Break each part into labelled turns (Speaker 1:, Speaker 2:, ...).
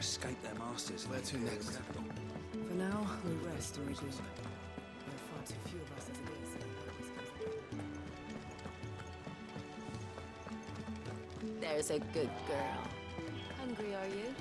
Speaker 1: escape their masters.
Speaker 2: Where to next?
Speaker 1: Capital.
Speaker 3: For now, we rest and regroup. There are far too few of us as it is.
Speaker 4: There's a good girl. Hungry, are you?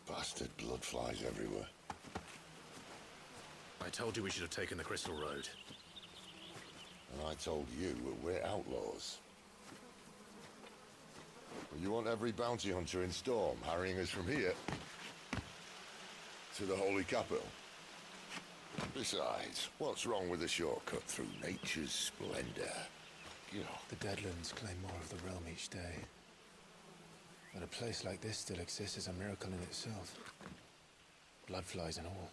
Speaker 5: Bastard blood flies everywhere.
Speaker 6: I told you we should have taken the Crystal Road.
Speaker 5: And I told you we're outlaws. Well, you want every bounty hunter in Storm harrying us from here to the Holy Capital? Besides, what's wrong with a shortcut through nature's splendor?
Speaker 2: The Deadlands claim more of the realm each day. But a place like this still exists is a miracle in itself. Bloodflies and all.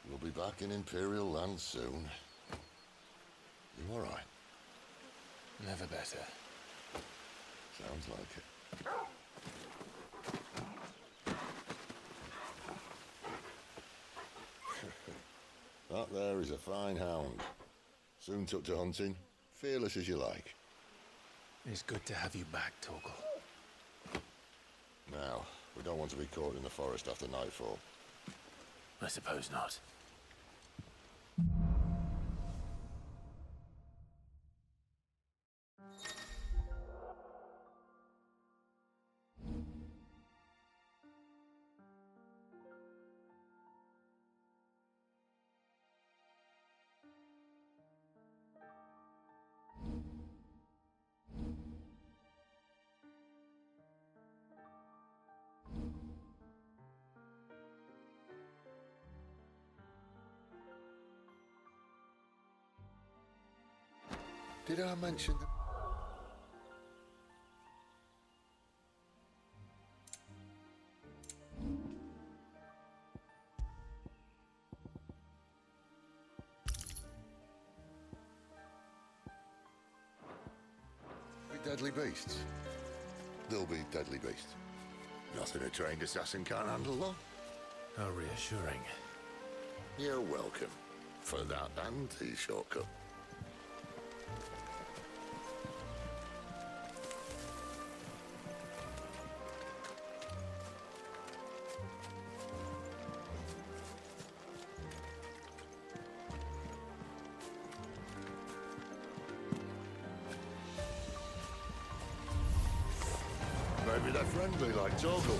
Speaker 5: We'll be back in Imperial land soon. You all right?
Speaker 2: Never better.
Speaker 5: Sounds like it. That there is a fine hound. Soon took to hunting. Fearless as you like.
Speaker 2: It's good to have you back, Torgal.
Speaker 5: Now, we don't want to be caught in the forest after nightfall.
Speaker 2: I suppose not.
Speaker 5: Did I mention the... Deadly beasts? They'll be deadly beasts. Nothing a trained assassin can't handle, though.
Speaker 2: How reassuring.
Speaker 5: You're welcome. For that and the shortcut. Maybe they're friendly like Torgal.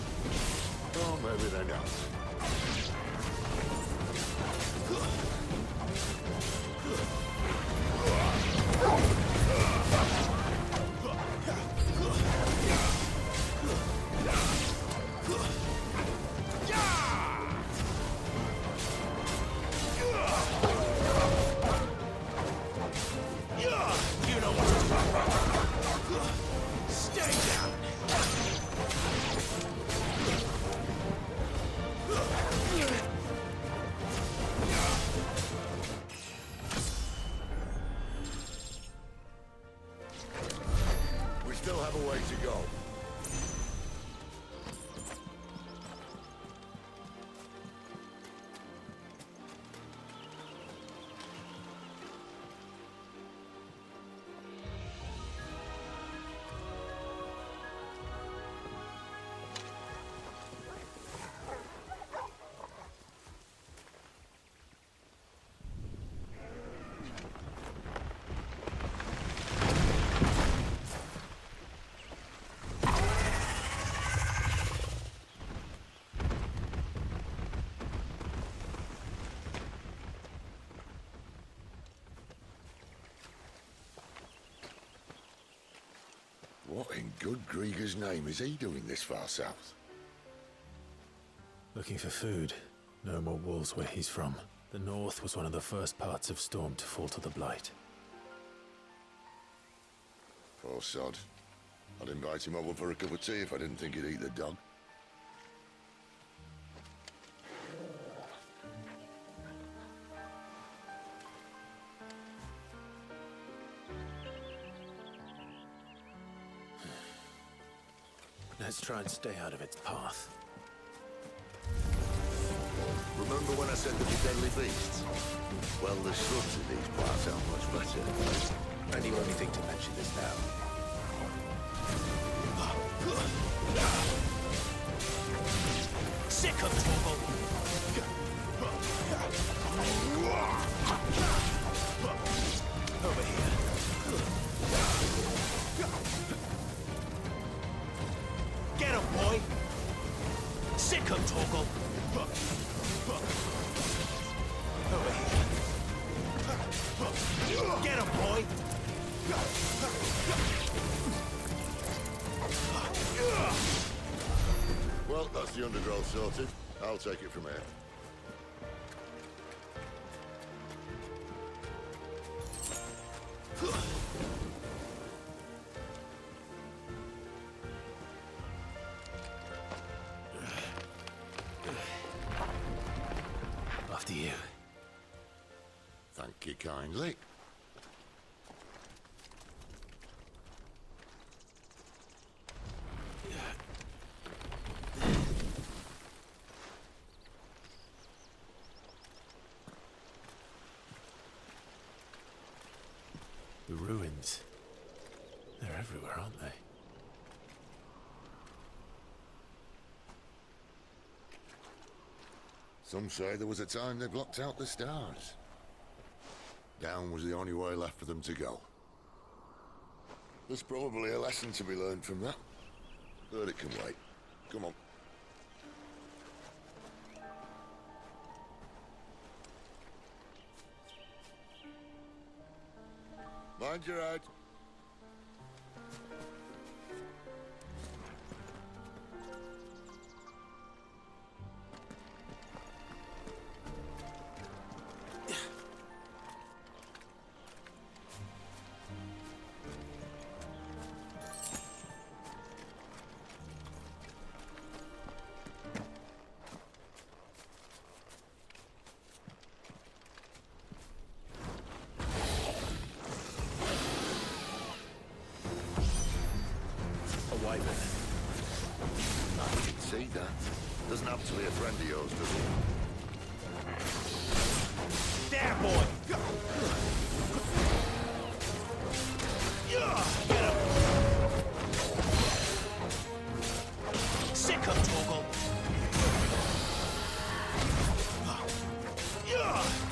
Speaker 5: Or maybe they're not. Still have a way to go. What in good Grieger's name is he doing this far south?
Speaker 2: Looking for food. No more wolves where he's from. The north was one of the first parts of Storm to fall to the Blight.
Speaker 5: Poor sod. I'd invite him over for a cup of tea if I didn't think he'd eat the dog.
Speaker 2: Let's try and stay out of its path.
Speaker 5: Remember when I said there'd be deadly beasts? Well, the shrubs in these parts are much better.
Speaker 2: And you only think to mention this now.
Speaker 1: Sick of trouble! Over here. Get him, boy! Sick of Torgal! Over here. Get him, boy!
Speaker 5: Well, that's the undergrowth sorted. I'll take it from here.
Speaker 2: After you.
Speaker 5: Thank you kindly.
Speaker 2: The ruins. They're everywhere, aren't they?
Speaker 5: Some say there was a time they blocked out the stars. Down was the only way left for them to go. There's probably a lesson to be learned from that. But it can wait. Come on. Mind your head. See that? Doesn't happen to be a friend of yours, does it?
Speaker 1: There, boy! Get him! Sick of Torgal!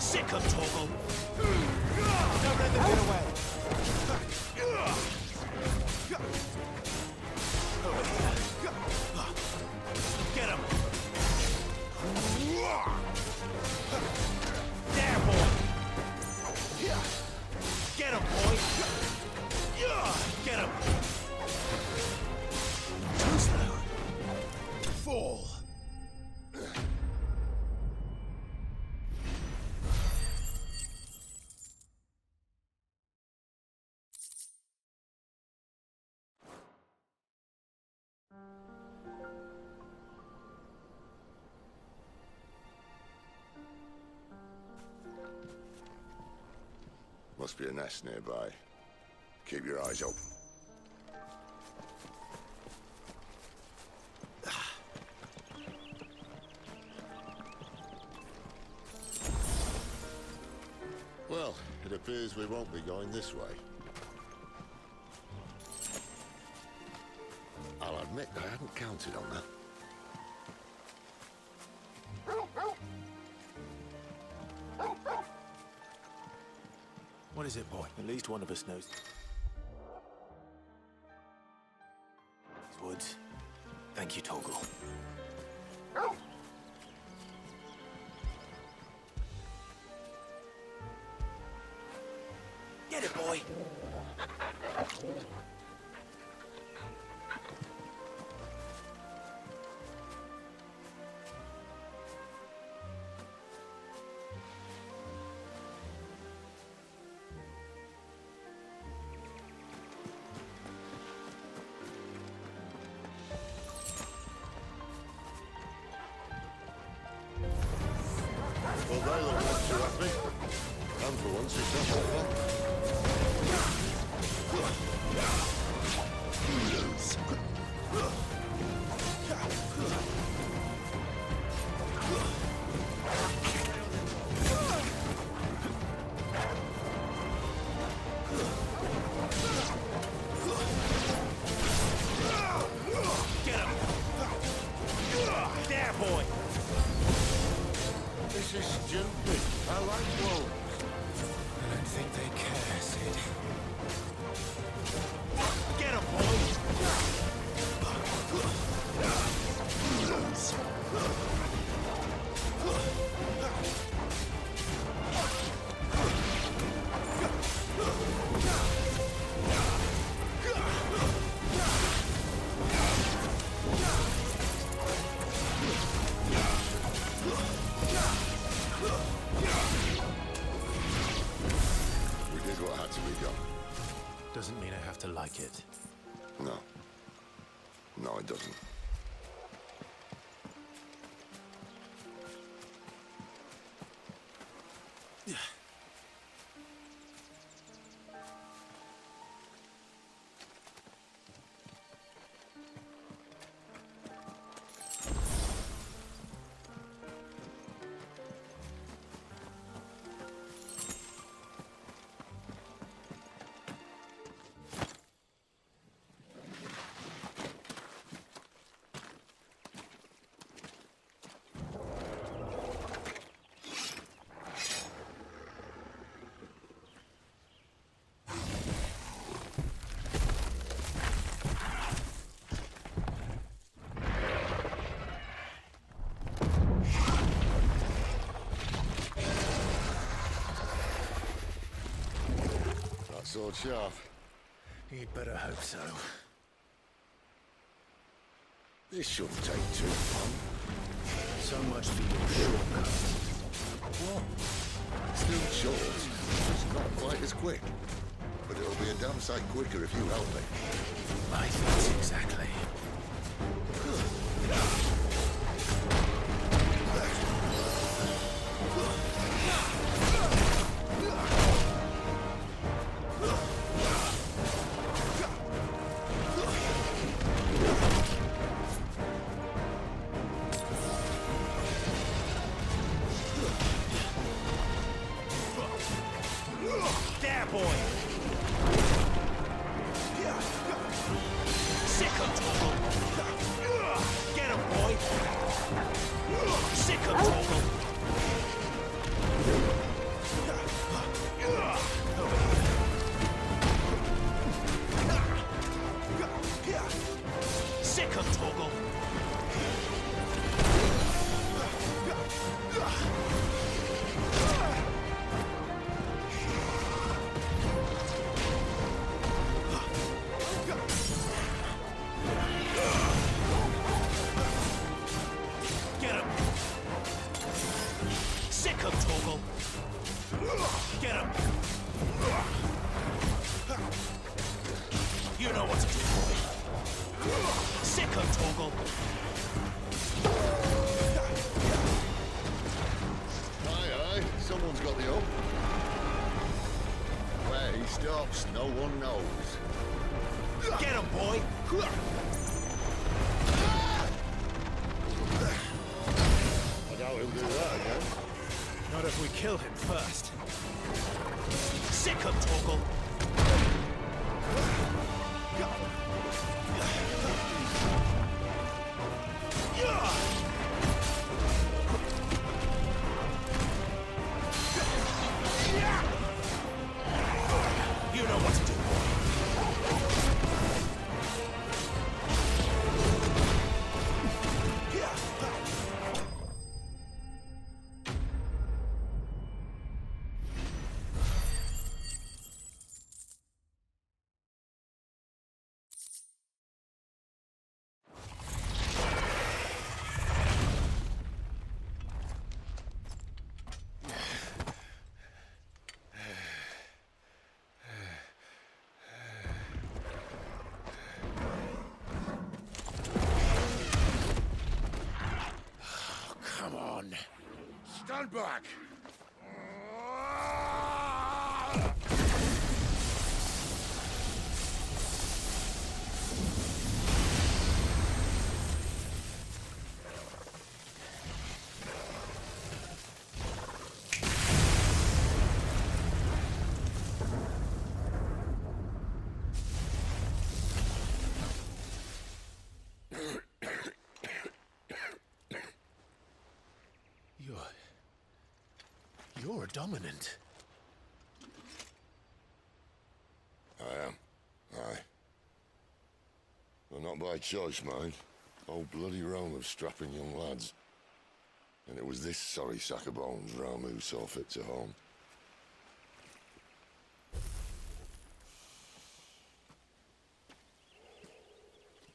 Speaker 1: Sick of Torgal! Don't let them get away! Over here. Get him! There, boy! Get him, boy! Get him! Too slow. Fall.
Speaker 5: Must be a nest nearby. Keep your eyes open. Well, it appears we won't be going this way. I'll admit I hadn't counted on that.
Speaker 1: What is it, boy? At least one of us knows. These woods. Thank you, Torgal. Get it, boy!
Speaker 5: Well, they look not too happy. And for once, it's not their fault. doesn't. That sword sharp.
Speaker 2: You'd better hope so.
Speaker 5: This shouldn't take too long.
Speaker 2: So much for your shortcut.
Speaker 5: What? Still short. Just not quite as quick. But it'll be a damn sight quicker if you help me.
Speaker 2: My thoughts exactly.
Speaker 1: There, boy! Sick of Torgal! Get him, boy! Sick of Torgal! Sick of Torgal! Get him! Sick of Torgal! Get him! You know what to do, boy! Sick of Torgal!
Speaker 5: Aye, aye. Someone's got the up. Where he stops, no one knows.
Speaker 1: Get him, boy!
Speaker 5: I doubt he'll do that again.
Speaker 2: Not if we kill him first.
Speaker 1: Sick of Torgal! You know what to do,
Speaker 2: Come on.
Speaker 5: Stand back!
Speaker 2: You're a dominant.
Speaker 5: I am. Aye. Well, not by choice, mind. Whole bloody realm of strapping young lads. And it was this sorry sack of bones Ramu saw fit to home.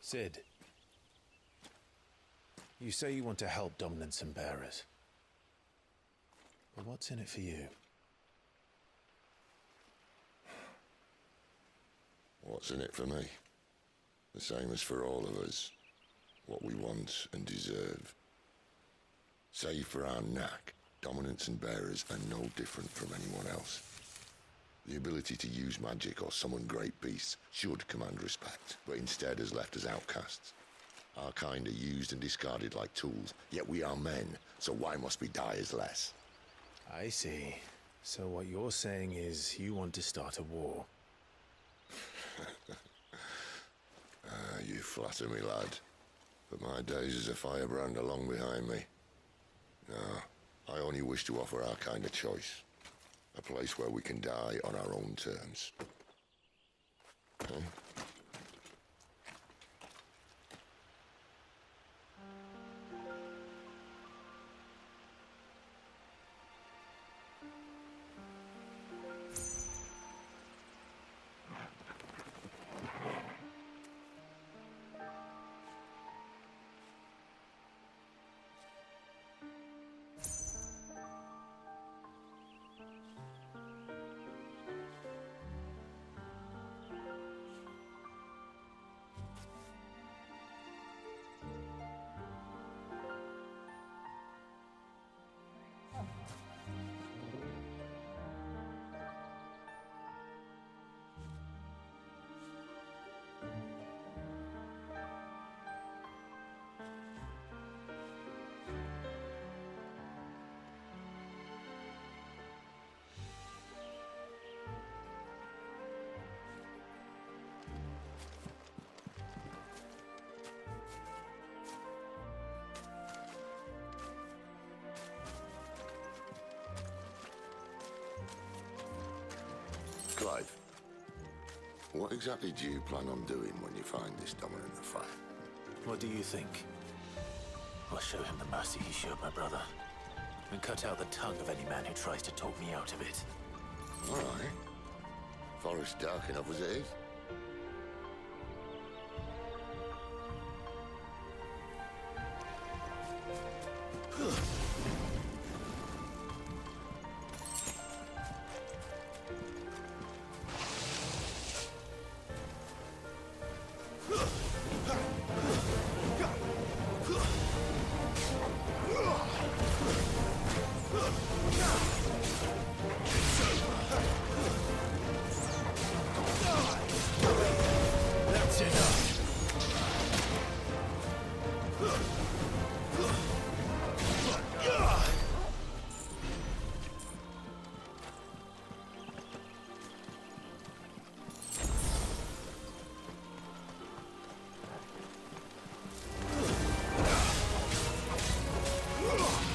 Speaker 2: Sid. You say you want to help dominants and bearers. But what's in it for you?
Speaker 5: What's in it for me? The same as for all of us. what we want and deserve. Save for our knack, dominants and bearers are no different from anyone else. The ability to use magic or summon great beasts should command respect, but instead has left us outcasts. Our kind are used and discarded like tools, yet we are men, so why must we die as less?
Speaker 2: I see. So what you're saying is you want to start a war.
Speaker 5: You flatter me, lad. But my days as a firebrand are long behind me. No, I only wish to offer our kind a choice. A place where we can die on our own terms. Huh? Clive, what exactly do you plan on doing when you find this dominant of fire?
Speaker 2: What do you think? I'll show him the mercy he showed my brother, and cut out the tongue of any man who tries to talk me out of it.
Speaker 5: All right. Forest dark enough as it is.
Speaker 2: That's enough!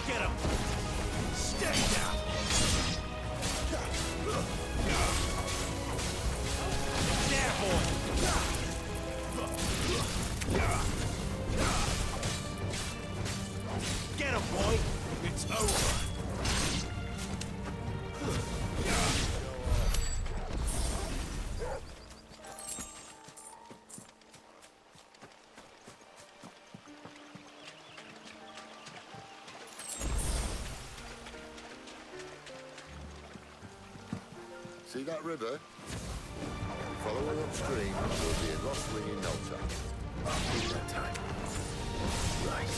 Speaker 1: Get him! Stay down! There, boy! Get him, boy! It's over!
Speaker 5: See that river? Follow her upstream, we'll be in Lost Ring in no time.
Speaker 2: Take that time. Right.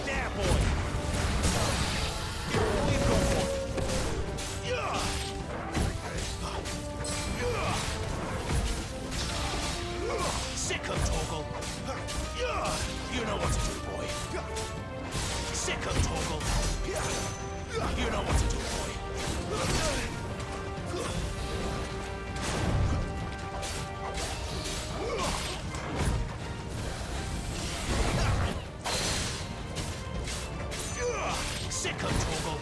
Speaker 1: There, boy! Get away from him! Sick of Torgal! You know what to do, boy! Sick of Torgal! You know what to do, boy! Sick of Torgal!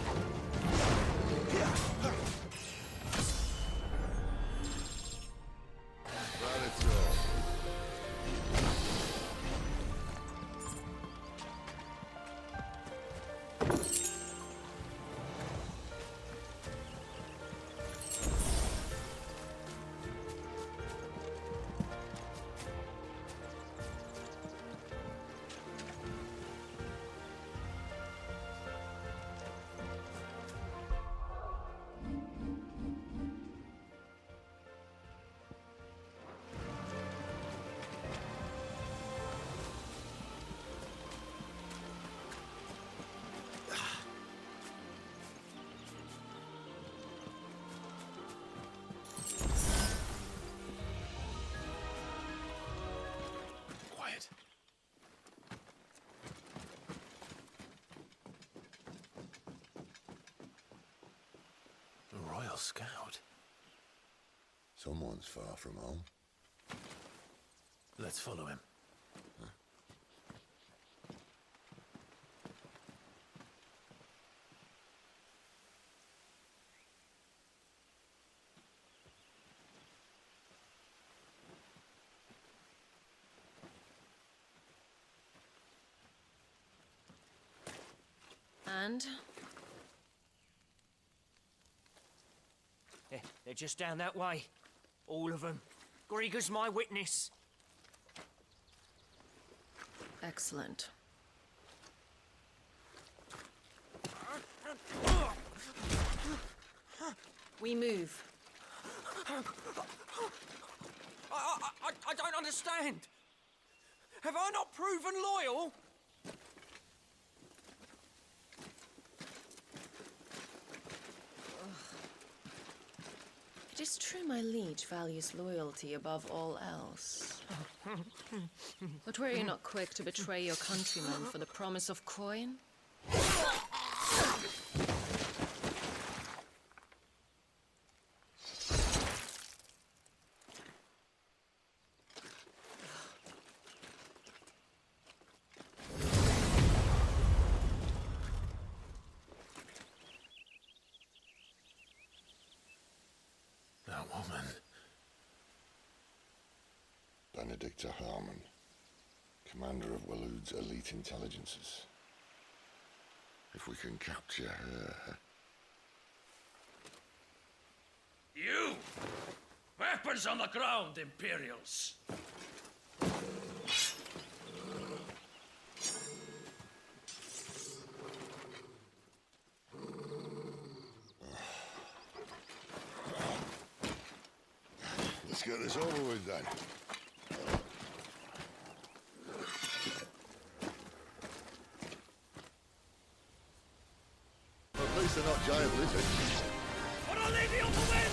Speaker 5: That it's all.
Speaker 2: scout.
Speaker 5: Someone's far from home.
Speaker 2: Let's follow him.
Speaker 4: And?
Speaker 7: They're just down that way. All of them. Grieger's my witness.
Speaker 4: Excellent. We move.
Speaker 7: I don't understand. Have I not proven loyal?
Speaker 4: It is true my liege values loyalty above all else. But were you not quick to betray your countrymen for the promise of coin?
Speaker 2: That woman.
Speaker 5: Benedicta Harmon, commander of Waloed's elite intelligences. If we can capture her...
Speaker 1: You! Weapons on the ground, Imperials!
Speaker 5: Let's get this over with then. At least they're not giant lizards.
Speaker 1: But I'll leave you on the wind!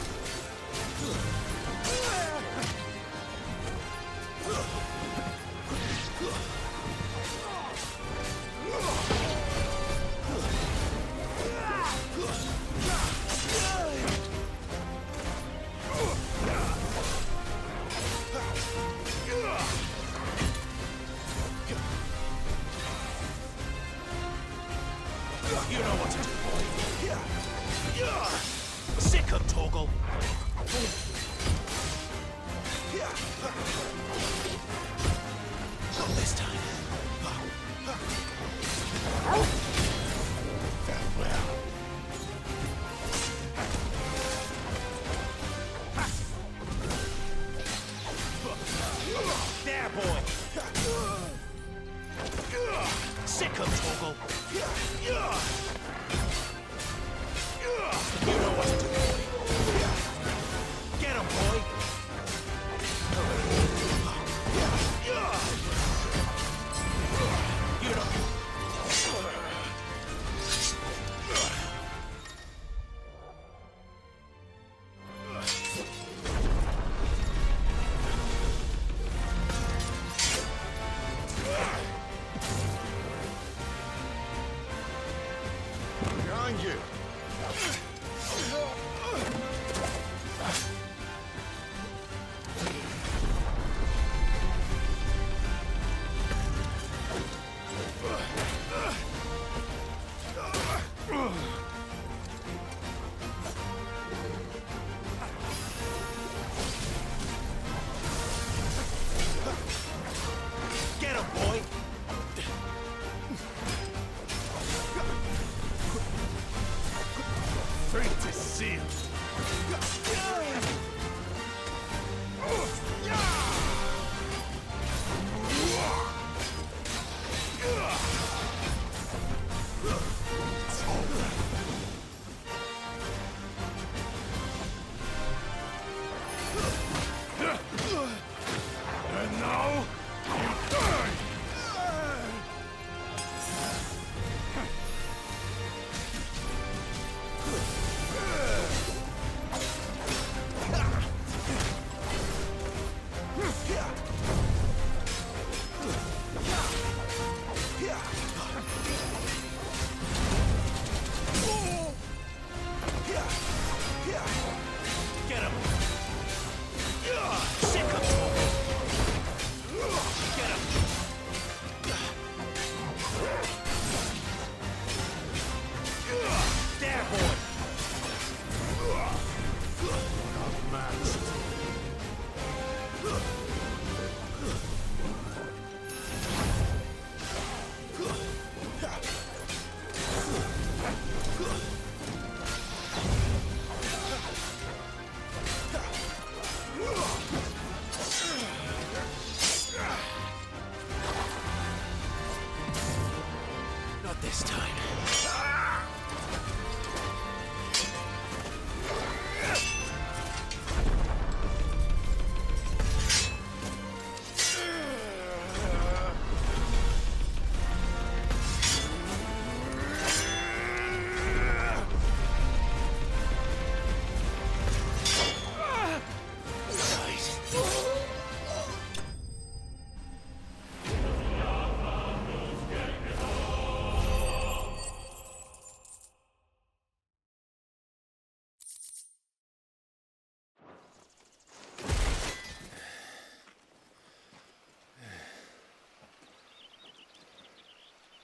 Speaker 1: You know what to do, boy. Sick of Torgal. Not this time. Farewell. There, boy. Sick of Torgal. You know what to do, boy. Get him, boy. You know.
Speaker 5: Behind you!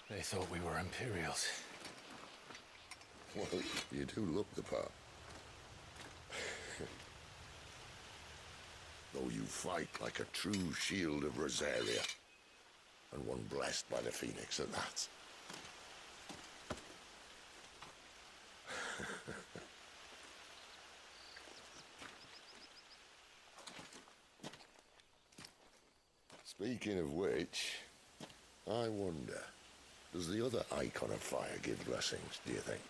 Speaker 2: They thought we were Imperials.
Speaker 5: Well, you do look the part. Though you fight like a true shield of Rosaria. And one blessed by the Phoenix at that. Speaking of which, I wonder, does the other Icon of Fire give blessings, do you think?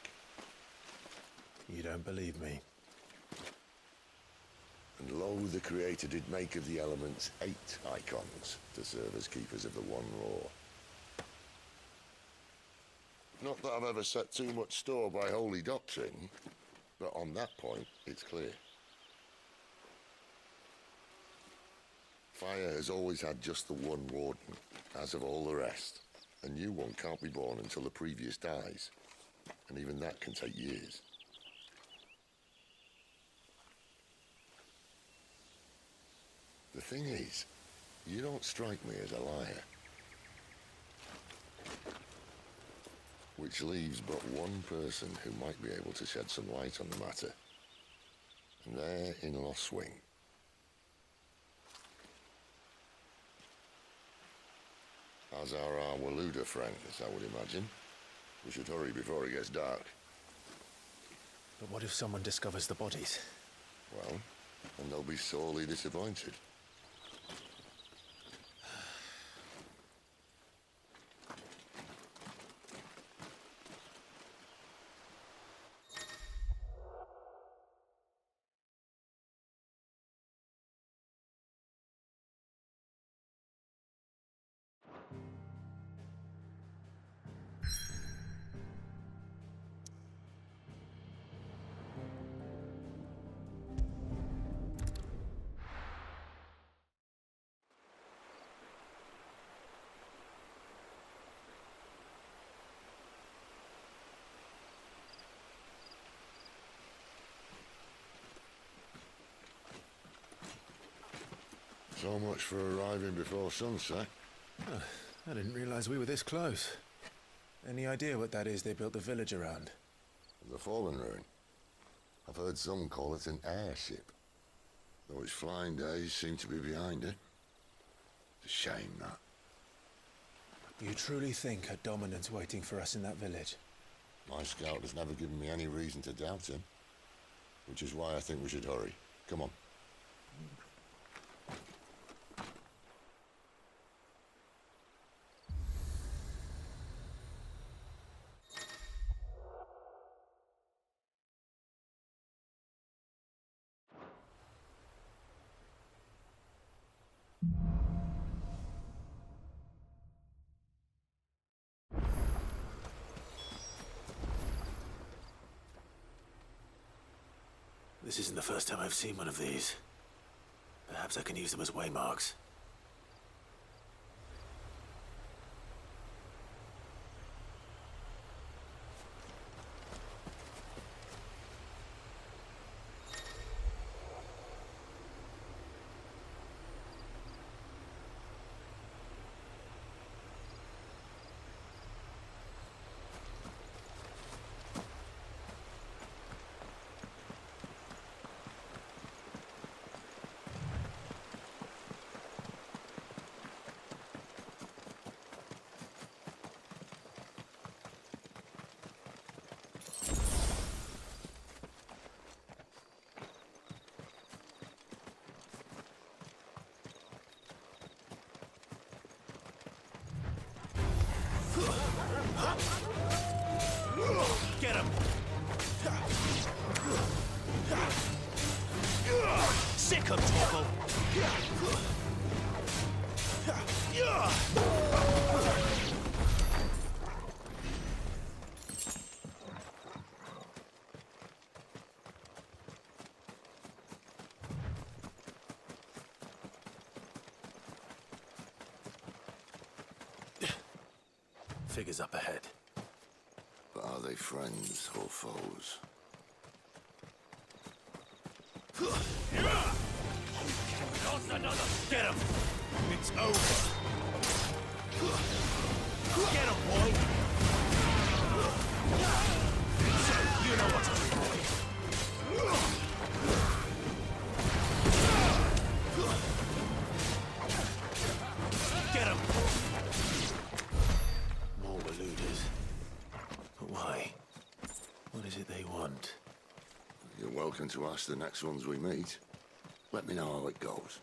Speaker 2: You don't believe me?
Speaker 5: And lo, the Creator did make of the elements 8 Icons to serve as keepers of the One Law. Not that I've ever set too much store by holy doctrine, but on that point, it's clear. Fire has always had just the one warden, as of all the rest. A new one can't be born until the previous dies, and even that can take years. The thing is, you don't strike me as a liar. Which leaves but one person who might be able to shed some light on the matter. And they're in Lost Swing. As are our Waluda friends, I would imagine. We should hurry before it gets dark.
Speaker 2: But what if someone discovers the bodies?
Speaker 5: Well, and they'll be sorely disappointed. So much for arriving before sunset.
Speaker 2: I didn't realize we were this close. Any idea what that is they built the village around?
Speaker 5: The Fallen Ruin. I've heard some call it an airship. Though its flying days seem to be behind it. It's a shame, that.
Speaker 2: You truly think a Dominant's waiting for us in that village?
Speaker 5: My scout has never given me any reason to doubt him. Which is why I think we should hurry. Come on.
Speaker 2: This isn't the first time I've seen one of these. Perhaps I can use them as waymarks.
Speaker 1: Get him! Sick him, Torgal!
Speaker 2: Figures up ahead.
Speaker 5: But are they friends or foes?
Speaker 1: Not another! Get him! It's over! Get him, boy! So, you know what to do, boy. Get him!
Speaker 2: More Waluders. But why? What is it they want?
Speaker 5: You're welcome to ask the next ones we meet. Let me know how it goes.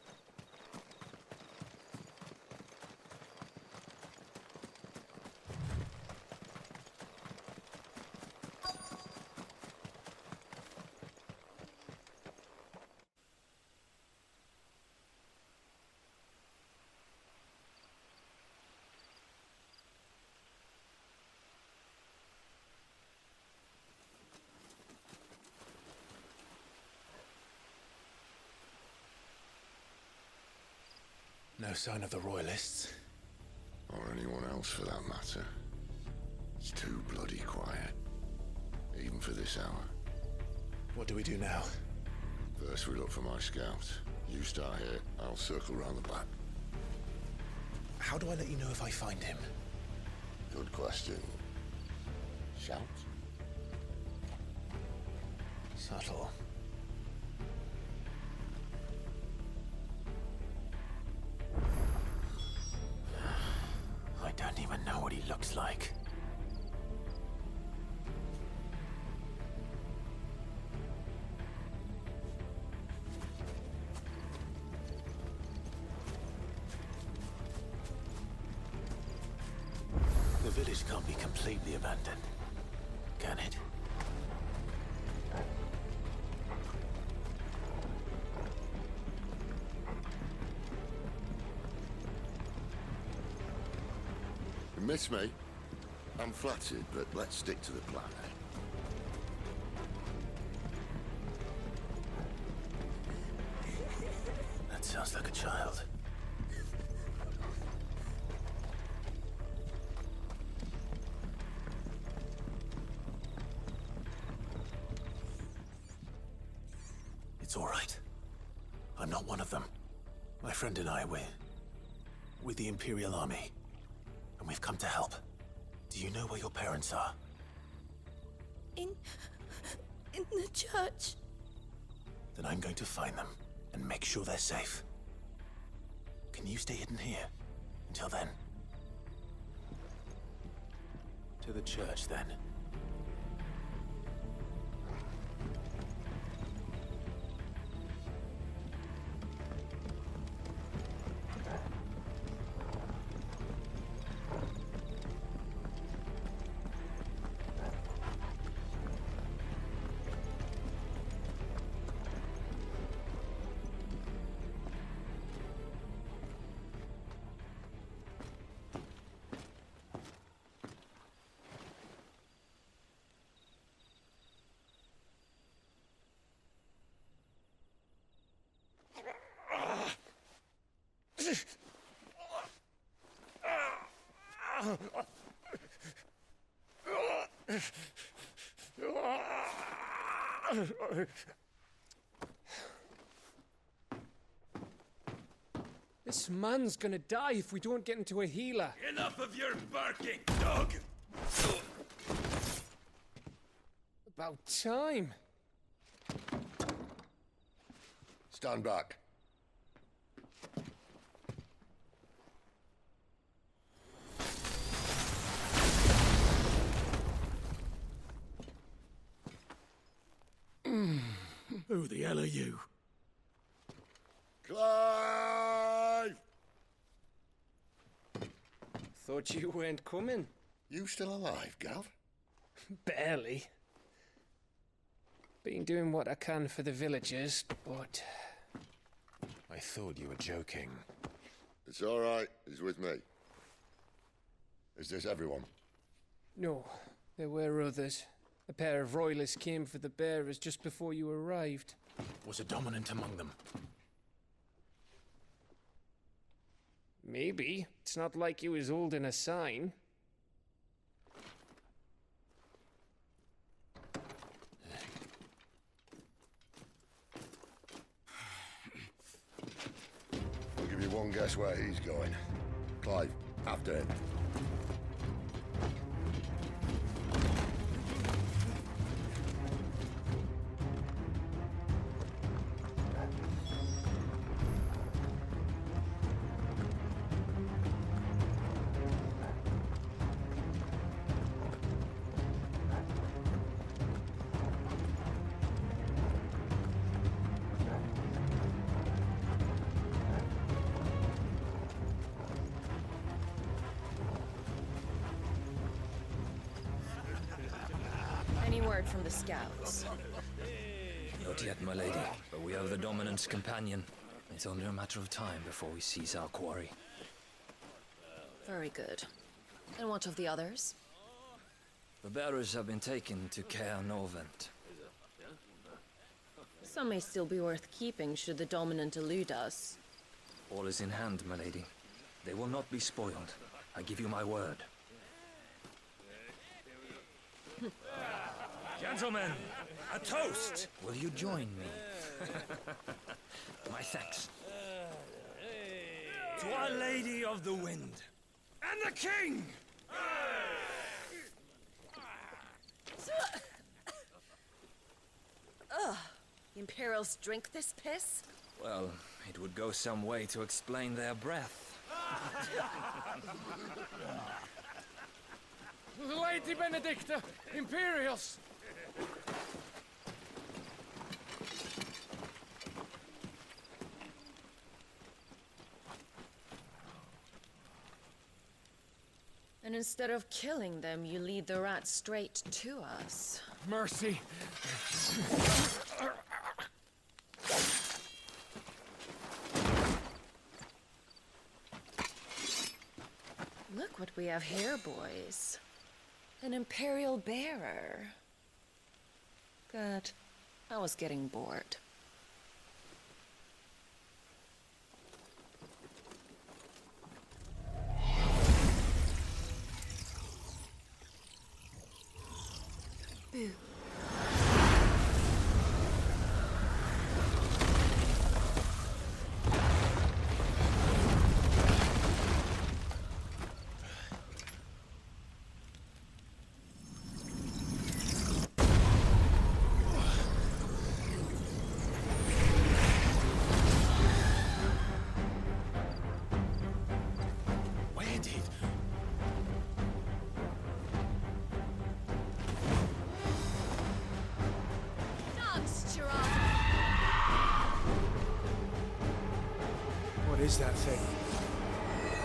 Speaker 2: No sign of the Royalists.
Speaker 5: Or anyone else for that matter. It's too bloody quiet. Even for this hour.
Speaker 2: What do we do now?
Speaker 5: First we look for my scout. You start here, I'll circle round the back.
Speaker 2: How do I let you know if I find him?
Speaker 5: Good question. Shout?
Speaker 2: Subtle. I don't even know what he looks like. The village can't be completely abandoned, can it?
Speaker 5: You miss me? I'm flattered, but let's stick to the plan, eh?
Speaker 2: That sounds like a child. It's all right. I'm not one of them. My friend and I, we're with the Imperial Army. And we've come to help. Do you know where your parents are?
Speaker 8: In the church.
Speaker 2: Then I'm going to find them and make sure they're safe. Can you stay hidden here until then? To the church, then.
Speaker 9: This man's gonna die if we don't get into a healer.
Speaker 1: Enough of your barking, dog!
Speaker 9: About time.
Speaker 5: Stand back.
Speaker 1: Who the hell are you?
Speaker 5: Clive!
Speaker 9: Thought you weren't coming.
Speaker 5: You still alive, Gav?
Speaker 9: Barely. Been doing what I can for the villagers, but...
Speaker 2: I thought you were joking.
Speaker 5: It's all right. He's with me. Is this everyone?
Speaker 9: No, there were others. A pair of royalists came for the bearers just before you arrived.
Speaker 2: Was a dominant among them?
Speaker 9: Maybe. It's not like he was holding a sign.
Speaker 5: I'll give you one guess where he's going. Clive, after him.
Speaker 4: word from the scouts?
Speaker 10: Not yet, my lady, but we have the Dominant's companion. It's only a matter of time before we seize our quarry.
Speaker 4: Very good. And what of the others?
Speaker 10: The bearers have been taken to Caer Norvent.
Speaker 4: Some may still be worth keeping should the Dominant elude us.
Speaker 10: All is in hand, my lady. They will not be spoiled. I give you my word.
Speaker 7: Gentlemen, a toast!
Speaker 10: Will you join me? My thanks.
Speaker 7: To Our Lady of the Wind. And the King!
Speaker 4: Ugh. Imperials drink this piss?
Speaker 10: Well, it would go some way to explain their breath.
Speaker 9: Lady Benedicta! Imperials!
Speaker 4: And instead of killing them, you lead the rats straight to us.
Speaker 9: Mercy!
Speaker 4: Look what we have here, boys. An Imperial bearer. Good. I was getting bored. Boo.
Speaker 1: What is that thing?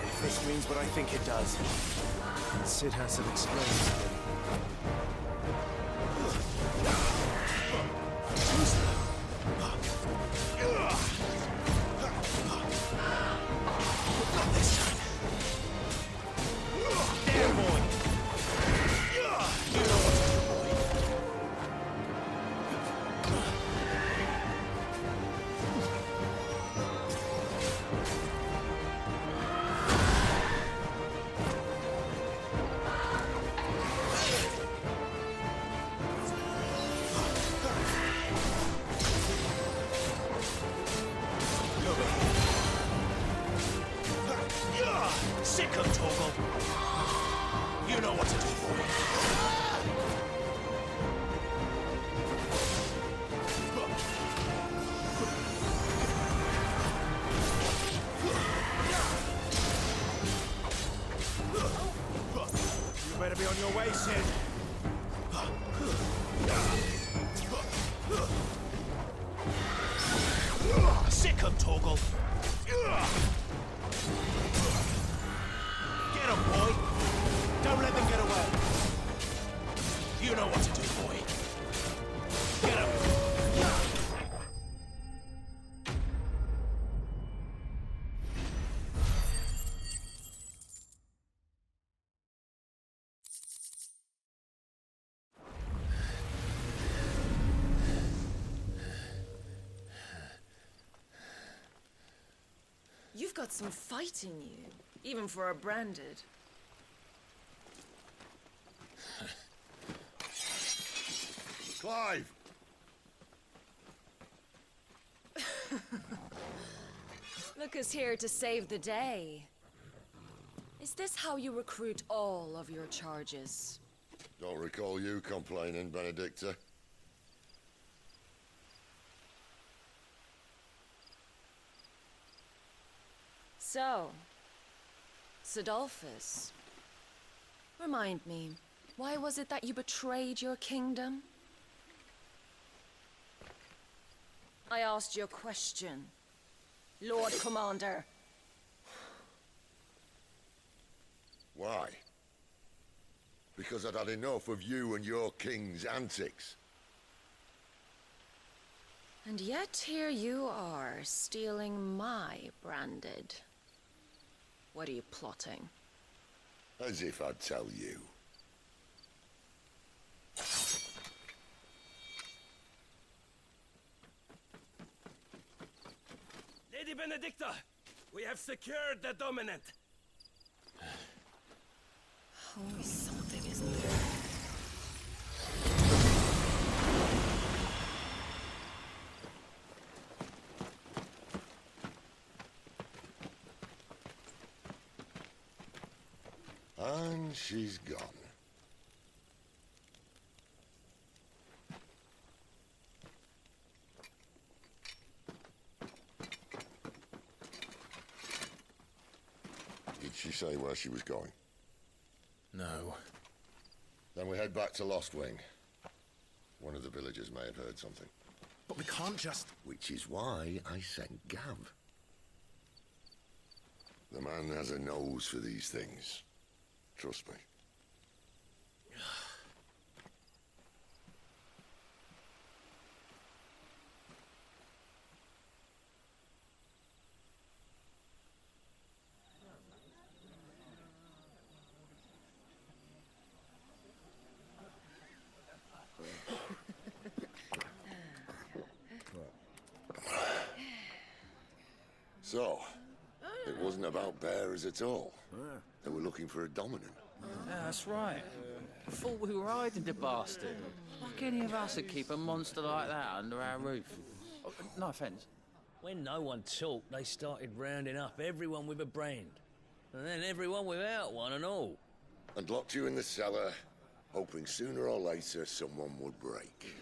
Speaker 1: If this means what I think it does, Cid hasn't explained to me. Not this time. There, boy! You know what to do, boy. Sick of Torgal. You know what to do, boy. You better be on your way, Cid. Sick of Torgal. Get him, boy! Don't let them get away! You know what to do, boy! Get him!
Speaker 4: You've got some fight in you, even for a branded.
Speaker 5: Clive!
Speaker 4: Lucas here to save the day. Is this how you recruit all of your charges?
Speaker 5: Don't recall you complaining, Benedicta.
Speaker 4: So, Sidolphus, remind me, why was it that you betrayed your kingdom? I asked you a question, Lord Commander.
Speaker 5: Why? because I'd had enough of you and your king's antics.
Speaker 4: And yet here you are, stealing my branded. What are you plotting?
Speaker 5: As if I'd tell you.
Speaker 1: Lady Benedicta, we have secured the dominant.
Speaker 4: Always something, isn't there?
Speaker 5: And she's gone. Did she say where she was going?
Speaker 2: No.
Speaker 5: Then we head back to Lost Wing. One of the villagers may have heard something.
Speaker 2: But we can't just...
Speaker 5: Which is why I sent Gav. The man has a nose for these things. Trust me. So, it wasn't about bearers at all. They were looking for a dominant.
Speaker 11: Yeah, that's right. Thought we were hiding the bastard. Like any of us would keep a monster like that under our roof. Oh, no offence.
Speaker 12: When no one talked, they started rounding up everyone with a brand. And then everyone without one and all.
Speaker 5: And locked you in the cellar, hoping sooner or later someone would break.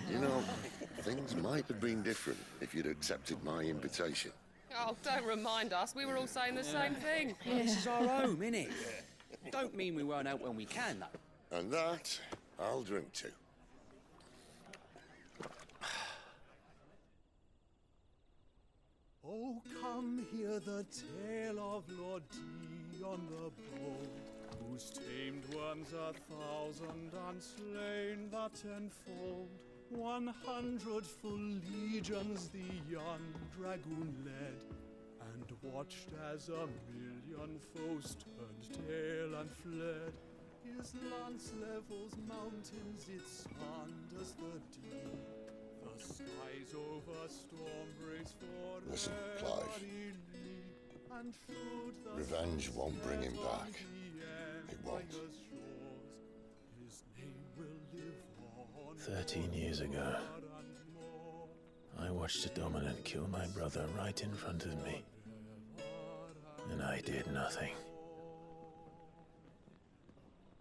Speaker 5: You know, things might have been different if you'd accepted my invitation.
Speaker 13: Oh, don't remind us. We were all saying the same thing.
Speaker 11: This is our home, innit? Don't mean we won't out when we can, though.
Speaker 5: And that, I'll drink to.
Speaker 1: Oh, come hear the tale of Lord Dion the Bold, whose tamed worms 1,000 and slain the 10-fold. 100 full legions the young dragoon led, and watched as 1,000,000 foes turned tail and fled. His lance levels mountains, it sanders the deep. The skies over storm breaks for
Speaker 5: Listen, Clive.
Speaker 1: and should the
Speaker 5: Revenge won't bring him back. It won't.
Speaker 1: His name will live on
Speaker 2: 13 years ago, I watched a dominant kill my brother right in front of me. And I did nothing.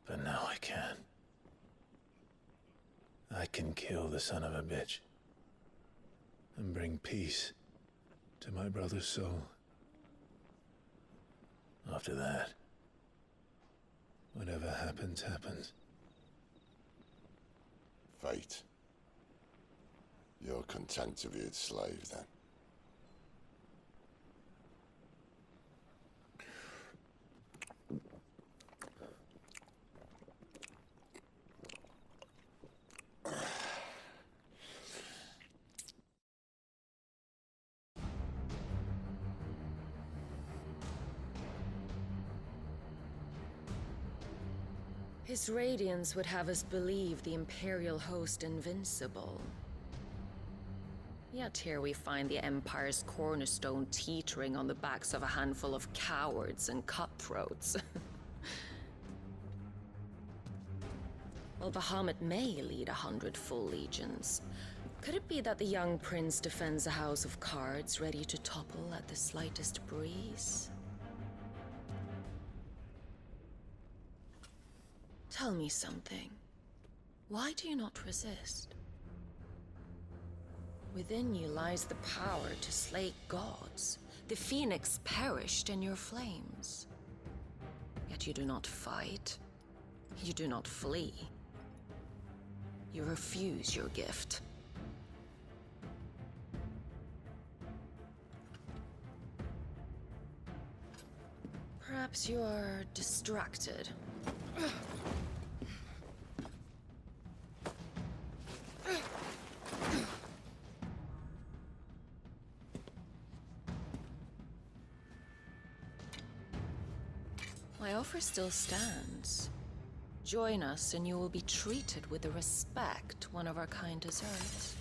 Speaker 2: But now I can. I can kill the son of a bitch and bring peace to my brother's soul. After that, whatever happens, happens.
Speaker 5: Fate. You're content to be its slave, then?
Speaker 4: His radiance would have us believe the Imperial host invincible. Yet here we find the Empire's cornerstone teetering on the backs of a handful of cowards and cutthroats. Well, Bahamut may lead 100 full legions. Could it be that the young prince defends a house of cards ready to topple at the slightest breeze? Tell me something. Why do you not resist? Within you lies the power to slay gods. The phoenix perished in your flames. Yet you do not fight. You do not flee. You refuse your gift. Perhaps you're distracted. My offer still stands. Join us and you will be treated with the respect one of our kind deserves.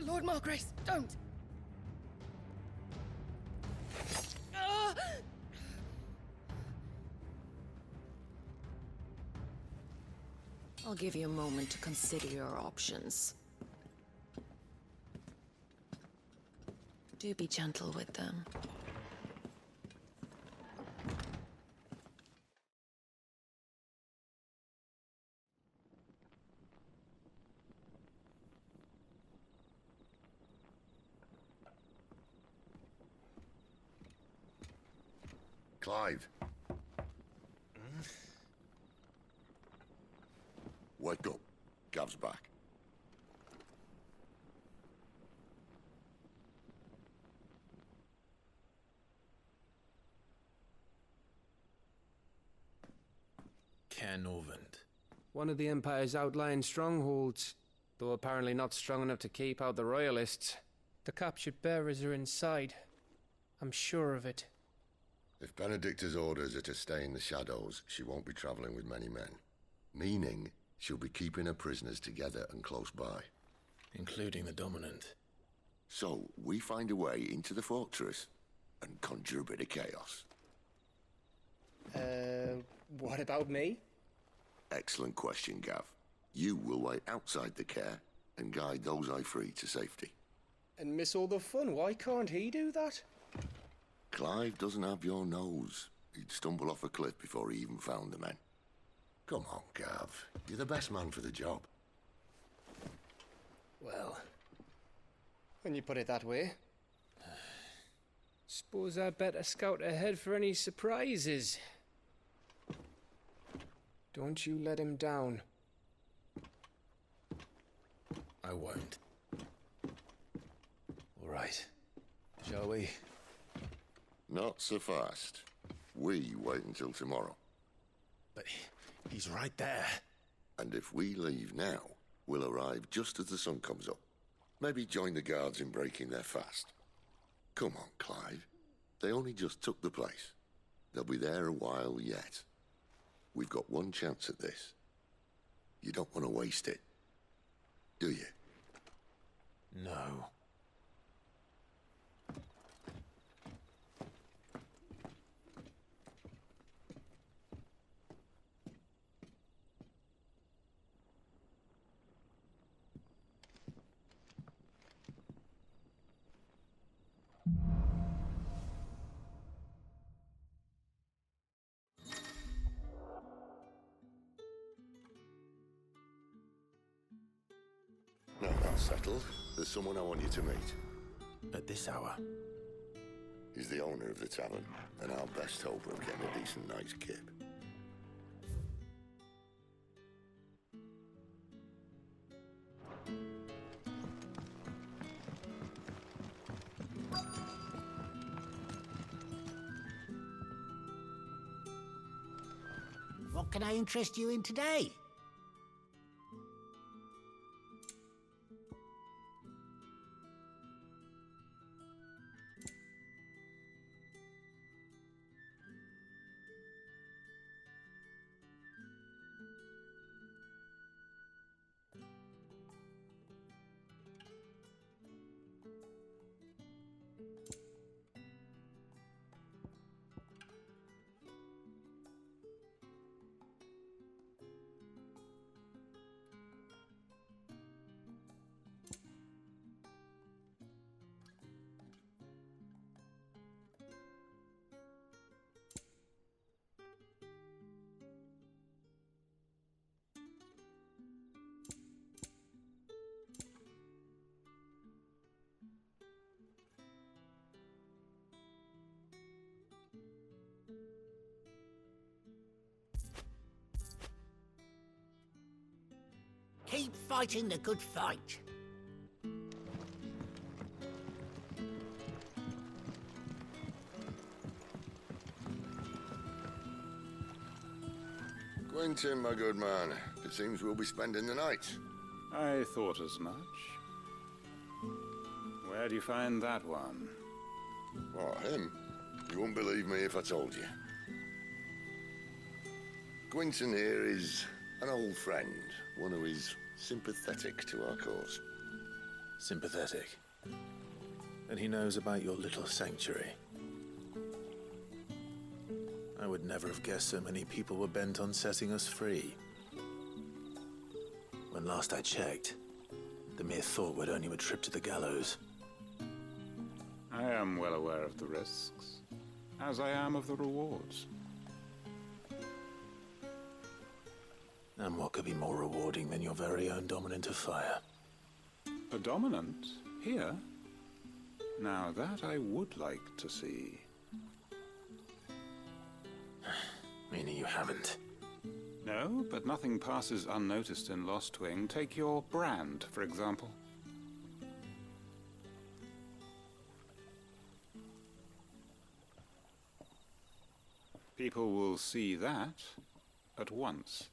Speaker 13: Lord Margrace, don't!
Speaker 4: I'll give you a moment to consider your options. Do be gentle with them.
Speaker 5: Clive. Wake up. Gav's back.
Speaker 2: Caer Norvent.
Speaker 9: One of the Empire's outlying strongholds, though apparently not strong enough to keep out the Royalists. The captured bearers are inside. I'm sure of it.
Speaker 5: If Benedicta's orders are to stay in the shadows, she won't be traveling with many men. Meaning, she'll be keeping her prisoners together and close by.
Speaker 2: Including the Dominant.
Speaker 5: So, we find a way into the fortress and conjure a bit of chaos.
Speaker 9: What about me?
Speaker 5: Excellent question, Gav. You will wait outside the Caer and guide those I free to safety.
Speaker 9: And miss all the fun. Why can't he do that?
Speaker 5: Clive doesn't have your nose. He'd stumble off a cliff before he even found the men. Come on, Gav. You're the best man for the job.
Speaker 9: Well, when you put it that way. Suppose I'd better scout ahead for any surprises. Don't you let him down.
Speaker 2: I won't. All right. Shall we?
Speaker 5: Not so fast. We wait until tomorrow.
Speaker 2: But he's right there.
Speaker 5: And if we leave now, we'll arrive just as the sun comes up. Maybe join the guards in breaking their fast. Come on, Clive. They only just took the place. They'll be there a while yet. We've got one chance at this. You don't want to waste it, do you?
Speaker 2: No.
Speaker 5: Now that's settled. There's someone I want you to meet.
Speaker 2: At this hour?
Speaker 5: He's the owner of the tavern, and our best hope of getting a decent night's kip.
Speaker 14: What can I interest you in today? Keep fighting the good fight.
Speaker 5: Quentin, my good man. It seems we'll be spending the night.
Speaker 1: I thought as much. Where do you find that one?
Speaker 5: What, him? You wouldn't believe me if I told you. Quentin here is an old friend, one who is sympathetic to our cause.
Speaker 2: Sympathetic. And he knows about your little sanctuary. I would never have guessed so many people were bent on setting us free. When last I checked, the mere thought would earn you a trip to the gallows.
Speaker 1: I am well aware of the risks, as I am of the rewards.
Speaker 2: And what could be more rewarding than your very own Dominant of Fire?
Speaker 1: A Dominant? Here? Now that I would like to see.
Speaker 2: Meaning you haven't?
Speaker 1: No, but nothing passes unnoticed in Lostwing. Take your brand, for example. People will see that at once.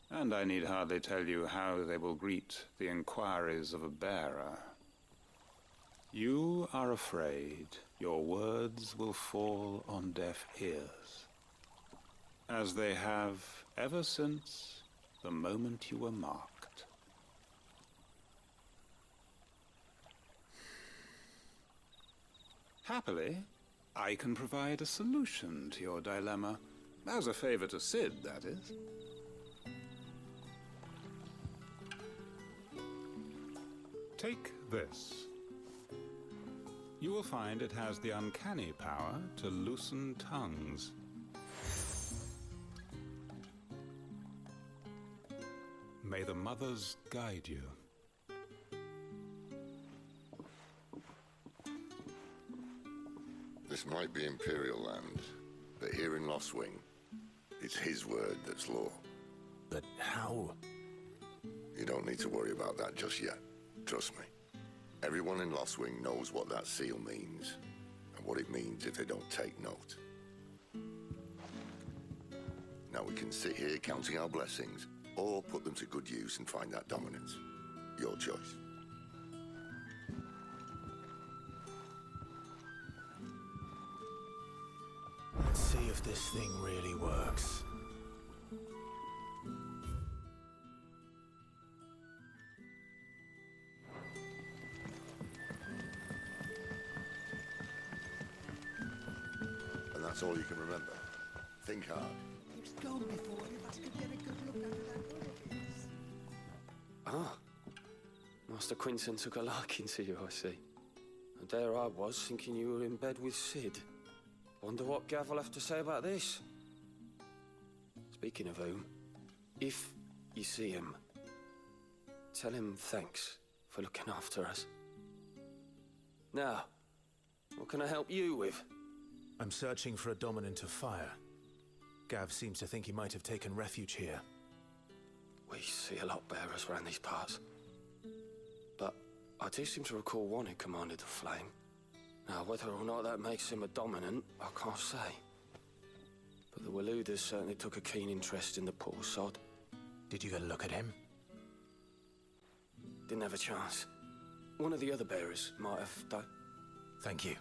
Speaker 1: And I need hardly tell you how they will greet the inquiries of a bearer. You are afraid your words will fall on deaf ears, as they have ever since the moment you were marked. Happily, I can provide a solution to your dilemma, as a favor to Cid, that is. Take this. You will find it has the uncanny power to loosen tongues. May the mothers guide you.
Speaker 5: This might be Imperial land, but here in Lostwing, it's his word that's law.
Speaker 2: But how?
Speaker 5: You don't need to worry about that just yet. Trust me. Everyone in Lostwing knows what that seal means, and what it means if they don't take note. Now we can sit here counting our blessings, or put them to good use and find that dominance. Your choice.
Speaker 2: Let's see if this thing really works.
Speaker 5: And that's all you can remember. Think hard.
Speaker 14: It's gone before any of us could get a good look under that hood of his.
Speaker 15: Ah. Master Quentin took a liking to you, I see. And there I was, thinking you were in bed with Cid. Wonder what Gav will have to say about this. Speaking of whom, if you see him, tell him thanks for looking after us. Now, what can I help you with?
Speaker 2: I'm searching for a Dominant of Fire. Gav seems to think he might have taken refuge here.
Speaker 15: We see a lot bearers around these parts. But I do seem to recall one who commanded the flame. Now, whether or not that makes him a Dominant, I can't say. But the Waluders certainly took a keen interest in the poor sod.
Speaker 2: Did you get a look at him?
Speaker 15: Didn't have a chance. One of the other bearers might have done.
Speaker 2: Thank you.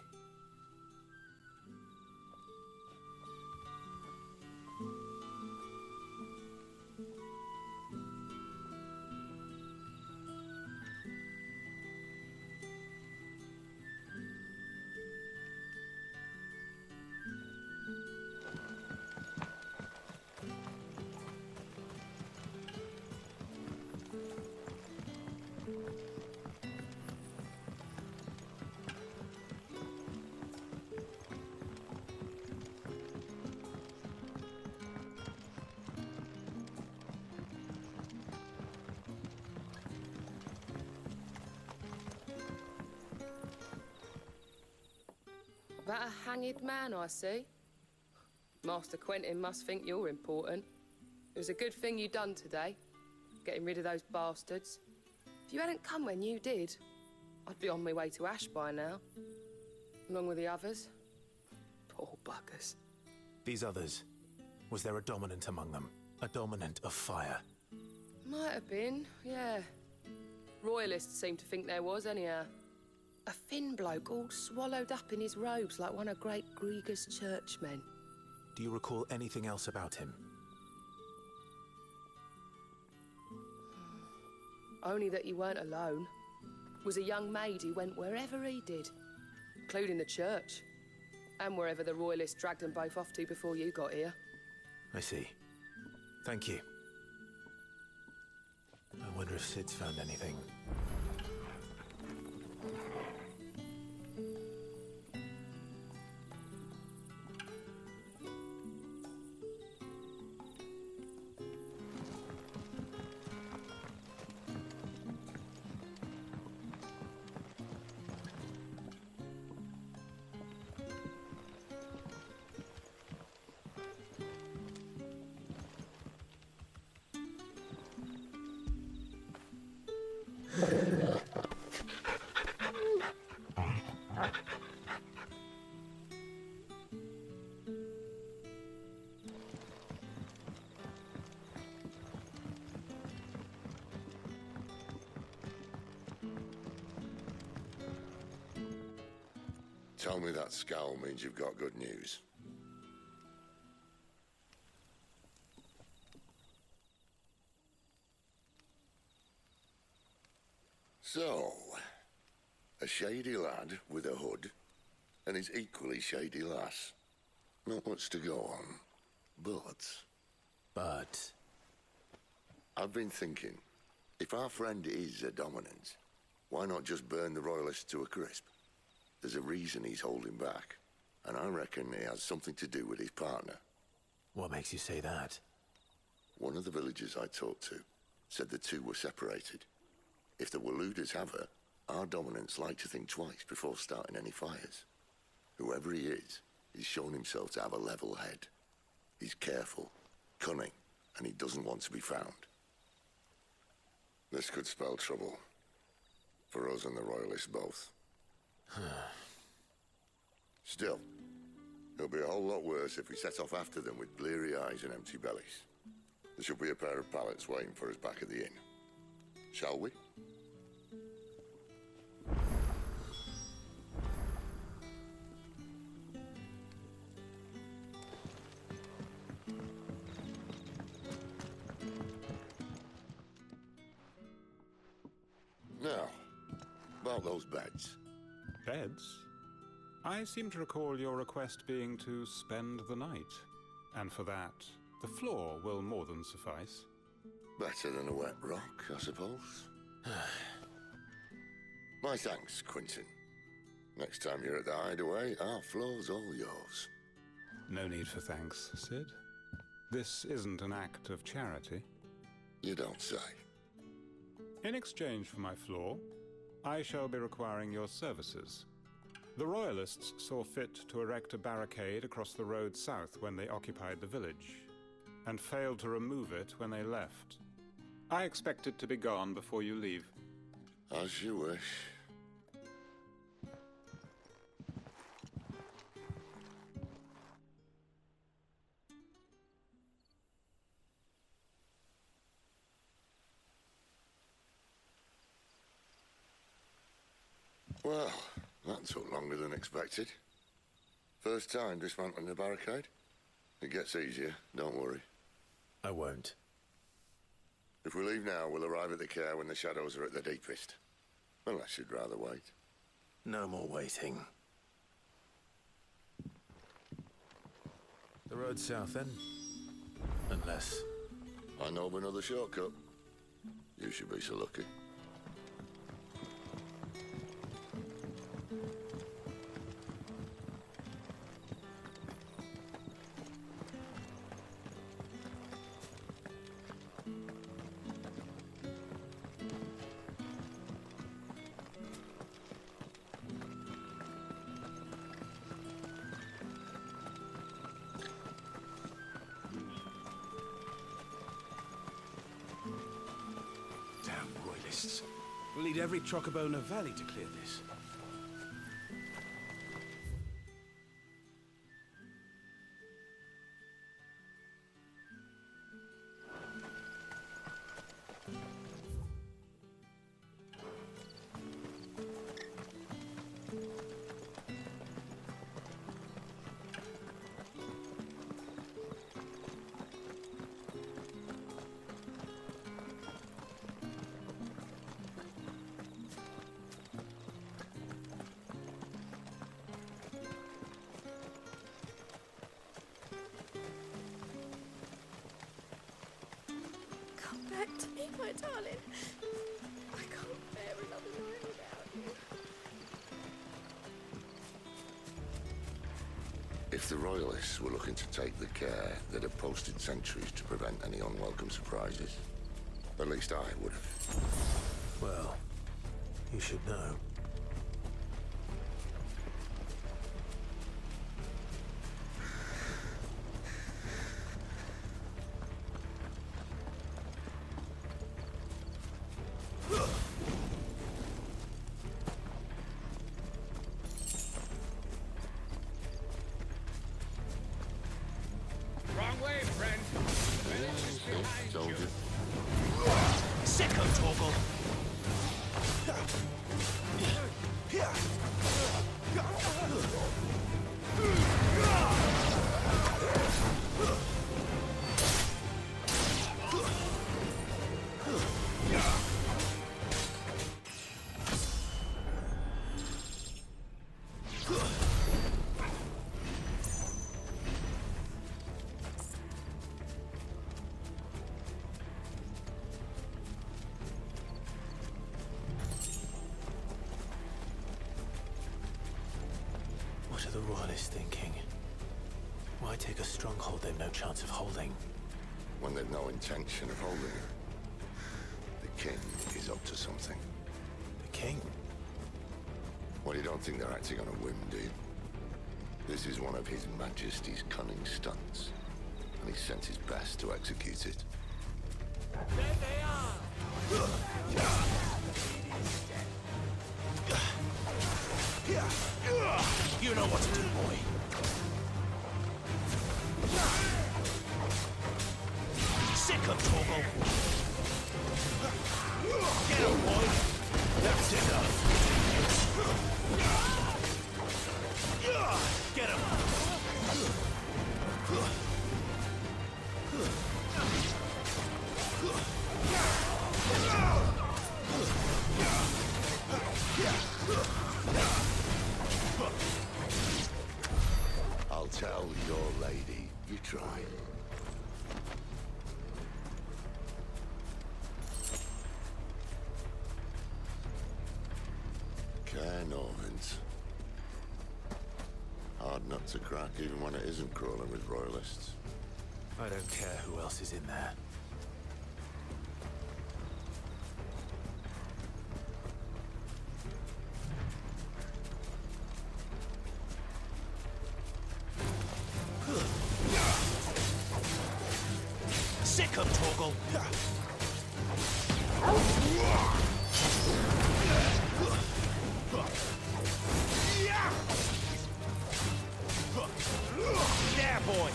Speaker 13: That a hanged man, I see. Master Quentin must think you're important. It was a good thing you done today, getting rid of those bastards. If you hadn't come when you did, I'd be on my way to Ash by now, along with the others. Poor buggers.
Speaker 2: These others, Was there a dominant among them? A dominant of fire?
Speaker 13: Might have been, yeah. Royalists seem to think there was, anyhow. A thin bloke all swallowed up in his robes like one of Great Grieger's churchmen.
Speaker 2: Do you recall anything else about him?
Speaker 13: Only that he weren't alone. Was a young maid who went wherever he did, including the church, and wherever the Royalists dragged them both off to before you got here.
Speaker 2: I see. Thank you. I wonder if Sid's found anything.
Speaker 5: Tell me that scowl means you've got good news. So, a shady lad with a hood, and his equally shady lass. Not much to go on, but... I've been thinking, if our friend is a dominant, why not just burn the Royalists to a crisp? There's a reason he's holding back, and I reckon he has something to do with his partner.
Speaker 2: What makes you say that?
Speaker 5: One of the villagers I talked to said the two were separated. If the Waluders have her, our dominants like to think twice before starting any fires. Whoever he is, he's shown himself to have a level head. He's careful, cunning, and he doesn't want to be found. This could spell trouble. For us and the Royalists both. Still, it'll be a whole lot worse if we set off after them with bleary eyes and empty bellies. There should be a pair of pallets waiting for us back at the inn. Shall we? Now, about those beds.
Speaker 1: Beds? I seem to recall your request being to spend the night. And for that, the floor will more than suffice.
Speaker 5: Better than a wet rock, I suppose. My thanks, Quinton. Next time you're at the Hideaway, our floor's all yours.
Speaker 1: No need for thanks, Sid. This isn't an act of charity.
Speaker 5: You don't say.
Speaker 1: In exchange for my floor, I shall be requiring your services. The Royalists saw fit to erect a barricade across the road south when they occupied the village, and failed to remove it when they left. I expect it to be gone before you leave.
Speaker 5: As you wish. Well, that took longer than expected. First time dismantling the barricade? It gets easier, don't worry.
Speaker 2: I won't.
Speaker 5: If we leave now, we'll arrive at the care when the shadows are at their deepest. Unless you'd rather wait.
Speaker 2: No more waiting. The road south, then? Unless...
Speaker 5: I know of another shortcut. You should be so lucky.
Speaker 16: We'll need every Trocobona Valley to clear this.
Speaker 8: back to me, my darling. I can't bear another night without you.
Speaker 5: If the Royalists were looking to take the care, they'd have posted sentries to prevent any unwelcome surprises. At least I would have.
Speaker 2: Well, you should know.
Speaker 7: Wrong way, friend. The village is behind
Speaker 5: Told you.
Speaker 2: Sicko, Torgal! What are the Royalists thinking? Why take a stronghold they've no chance of holding?
Speaker 5: When they've no intention of holding it. The king is up to something.
Speaker 2: The king?
Speaker 5: Well, you don't think they're acting on a whim, do you? This is one of His Majesty's cunning stunts, and he sent his best to execute it.
Speaker 7: There they are!
Speaker 2: You know what to do, boy. Sick of Torgal. Get him, boy. That's enough. Get him.
Speaker 5: I'll tell your lady you tried. Caernarvons. Hard nut to crack even when it isn't crawling with royalists.
Speaker 2: I don't care who else is in there. Sick of Torgal! There, boy!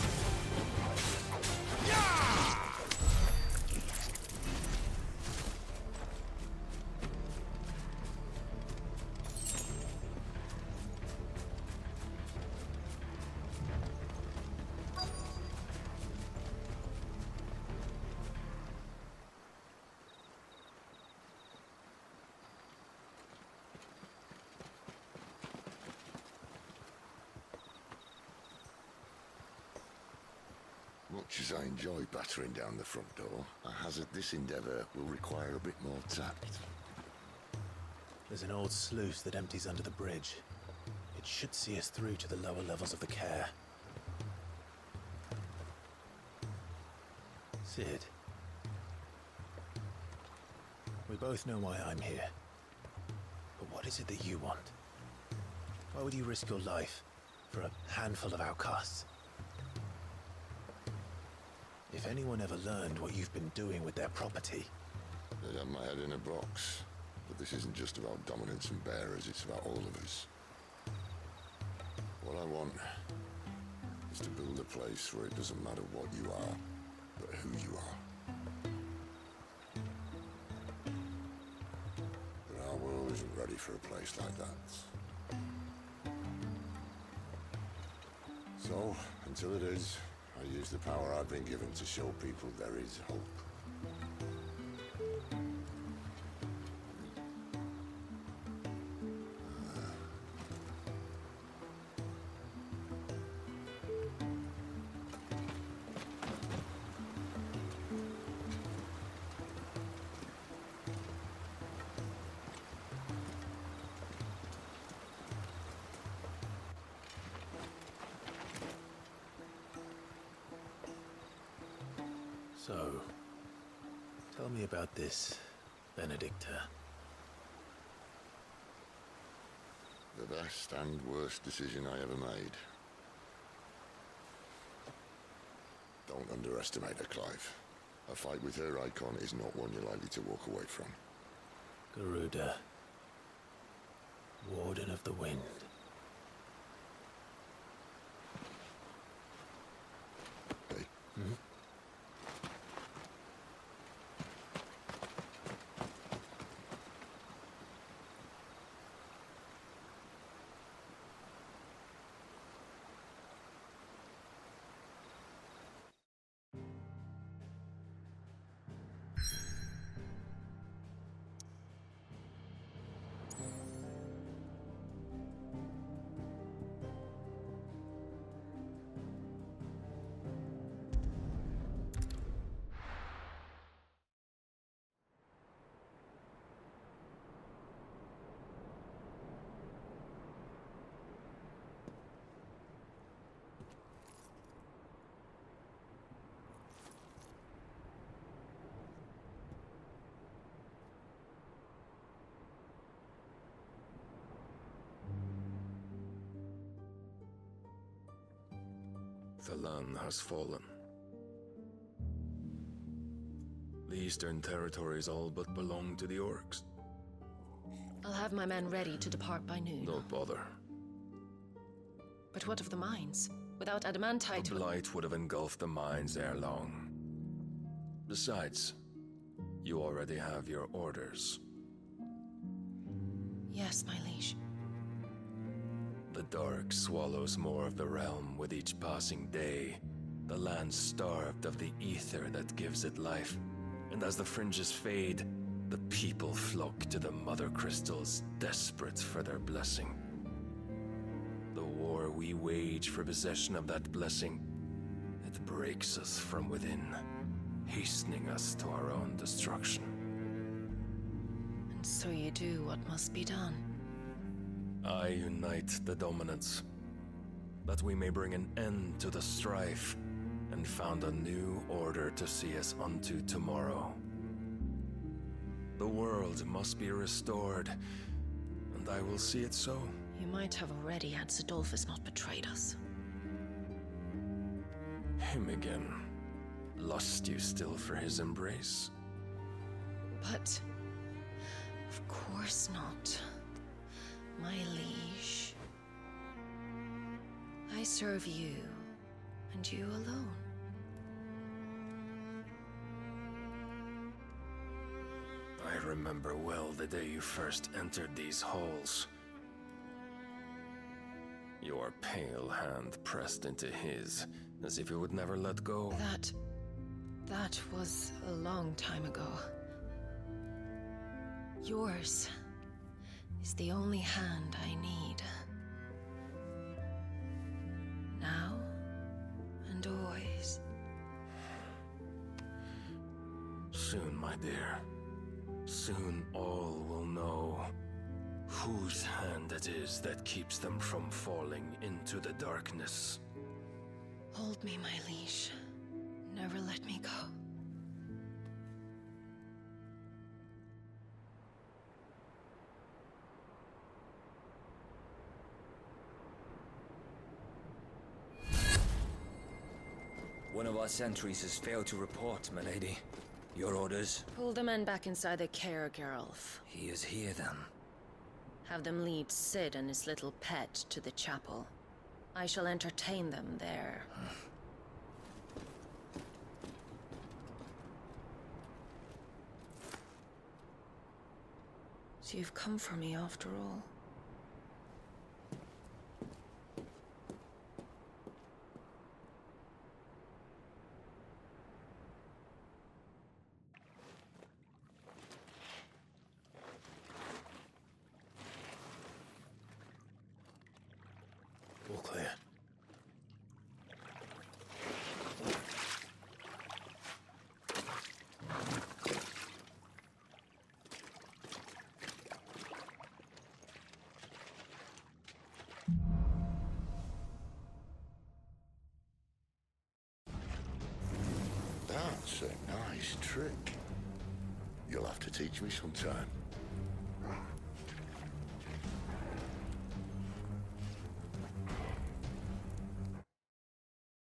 Speaker 5: Much as I enjoy battering down the front door, I hazard this endeavour will require a bit more tact.
Speaker 2: There's an old sluice that empties under the bridge. It should see us through to the lower levels of the care. Cid. We both know why I'm here. But what is it that you want? Why would you risk your life for a handful of outcasts? If anyone ever learned what you've been doing with their property...
Speaker 5: They have my head in a box. But this isn't just about dominance and bearers, it's about all of us. What I want is to build a place where it doesn't matter what you are, but who you are. But our world isn't ready for a place like that. So, until it is, I use the power I've been given to show people there is hope.
Speaker 2: So, tell me about this, Benedicta.
Speaker 5: The best and worst decision I ever made. Don't underestimate her, Clive. A fight with her icon is not one you're likely to walk away from.
Speaker 2: Garuda, Warden of the Wind.
Speaker 5: Hey.
Speaker 2: Hmm?
Speaker 17: The land has fallen. The eastern territories all but belong to the orcs.
Speaker 4: I'll have my men ready to depart by noon.
Speaker 17: Don't bother.
Speaker 4: But what of the mines? Without adamantite...
Speaker 17: The blight would have engulfed the mines ere long. Besides, you already have your orders.
Speaker 4: Yes, my liege.
Speaker 17: The dark swallows more of the realm with each passing day. The land starved of the ether that gives it life. And as the fringes fade, the people flock to the mother crystals, desperate for their blessing. The war we wage for possession of that blessing, it breaks us from within, hastening us to our own destruction.
Speaker 4: And so you do what must be done.
Speaker 17: I unite the dominants, that we may bring an end to the strife, and found a new order to see us unto tomorrow. The world must be restored, and I will see it so.
Speaker 4: You might have already had Zidolphus not betrayed us.
Speaker 17: Him again. Lust you still for his embrace?
Speaker 4: But... of course not. My liege. I serve you, and you alone.
Speaker 17: I remember well the day you first entered these halls. Your pale hand pressed into his, as if you would never let go.
Speaker 4: That was a long time ago. Yours is the only hand I need. Now and always.
Speaker 17: Soon, my dear. Soon all will know whose hand it is that keeps them from falling into the darkness.
Speaker 4: Hold me, my liege. Never let me go.
Speaker 10: One of our sentries has failed to report, my lady. Your orders?
Speaker 4: Pull the men back inside the care, Geralf.
Speaker 10: He is here, then.
Speaker 4: Have them lead Cid and his little pet to the chapel. I shall entertain them there. So you've come for me after all.
Speaker 2: All clear.
Speaker 5: That's a nice trick. You'll have to teach me sometime.